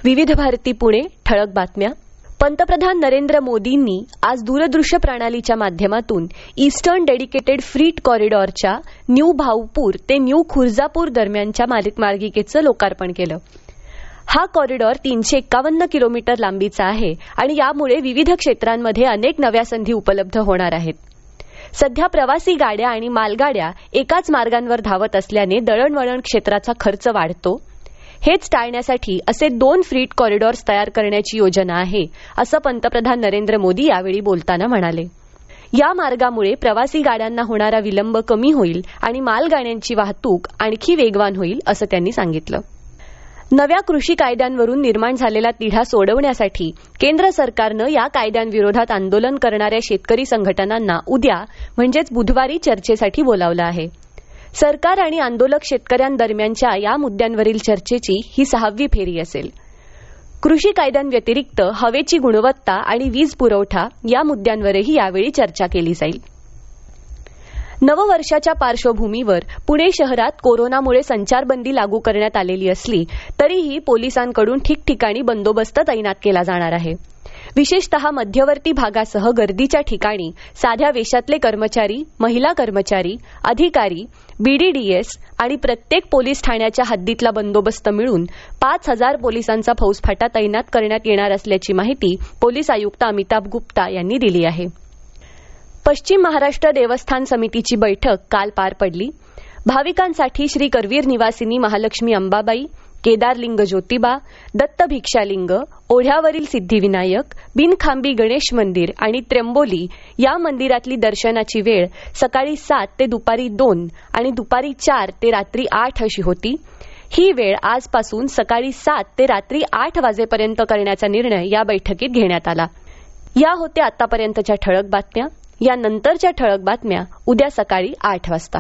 विविध भारती पुणे ठळक बातम्या. पंतप्रधान नरेंद्र मोदींनी आज दूरदृश्य प्रणालीच्या माध्यमातून ईस्टर्न डेडिकेटेड फ्रीट कॉरिडॉरच्या न्यू भाऊपूर ते न्यू खुर्जापूर दरम्यानच्या मार्गिकेचं लोकार्पण केलं. हा कॉरिडॉर 351 किलोमीटर लांबीचा आहे आणि यामुळे विविध क्षेत्रांमध्ये अनेक नव्या संधी उपलब्ध होणार आहेत. सध्या प्रवासी गाड्या आणि मालगाड्या एकाच मार्गांवर धावत असल्याने दळणवळण क्षेत्राचा खर्च वाढतो. हेच टाळण्यासाठी असे 2 फ्रीट कॉरिडॉर्स तयार करण्याची योजना आहे, असं पंतप्रधान नरेंद्र मोदी यावेळी बोलताना म्हणाले. या मार्गामुळे प्रवासी गाड्यांना होणारा विलंब कमी होईल आणि मालगाड्यांची वाहतूक आणखी वेगवान होईल, असं त्यांनी सांगितलं. नव्या कृषी कायद्यांवरून निर्माण झालेला तिढा सोडवण्यासाठी केंद्र सरकारनं या कायद्यांविरोधात आंदोलन करणाऱ्या शेतकरी संघटनांना उद्या म्हणजेच बुधवारी चर्चेसाठी बोलावलं आहे. सरकार आणि आंदोलक शेतकऱ्यांदरम्यानच्या या मुद्द्यांवरील चर्चेची ही 6वी फेरी असेल. कृषी कायद्यांव्यतिरिक्त हवेची गुणवत्ता आणि वीज पुरवठा या मुद्द्यांवरही यावेळी चर्चा केली जाईल. नववर्षाच्या पार्श्वभूमीवर पुणे शहरात कोरोनामुळे संचारबंदी लागू करण्यात आलेली असली तरीही पोलिसांकडून ठिकठिकाणी बंदोबस्त तैनात केला जाणार आहे. विशेषतः मध्यवर्ती भागासह गर्दीच्या ठिकाणी साध्या वेशातले कर्मचारी, महिला कर्मचारी, अधिकारी, बीडीडीएस आणि प्रत्येक पोलीस ठाण्याच्या हद्दीतला बंदोबस्त मिळून 5,000 पोलिसांचा फौजफाटा तैनात करण्यात येणार असल्याची माहिती पोलीस आयुक्त अमिताभ गुप्ता यांनी दिली आहे. पश्चिम महाराष्ट्र देवस्थान समितीची बैठक काल पार पडली. भाविकांसाठी श्री करवीर निवासिनी महालक्ष्मी अंबाबाई, केदारलिंग ज्योतिबा, दत्त भिक्षालिंग, ओढ्यावरील सिद्धिविनायक, बिनखांबी गणेश मंदिर आणि त्र्यंबोली या मंदिरातली दर्शनाची वेळ सकाळी 7 ते दुपारी 2 आणि दुपारी 4 ते रात्री 8 अशी होती. ही वेळ आजपासून सकाळी 7 ते रात्री 8 वाजेपर्यंत करण्याचा निर्णय या बैठकीत घेण्यात आला. या होत्या आतापर्यंतच्या ठळक बातम्या. या नंतरच्या ठळक बातम्या उद्या सकाळी 8 वाजता.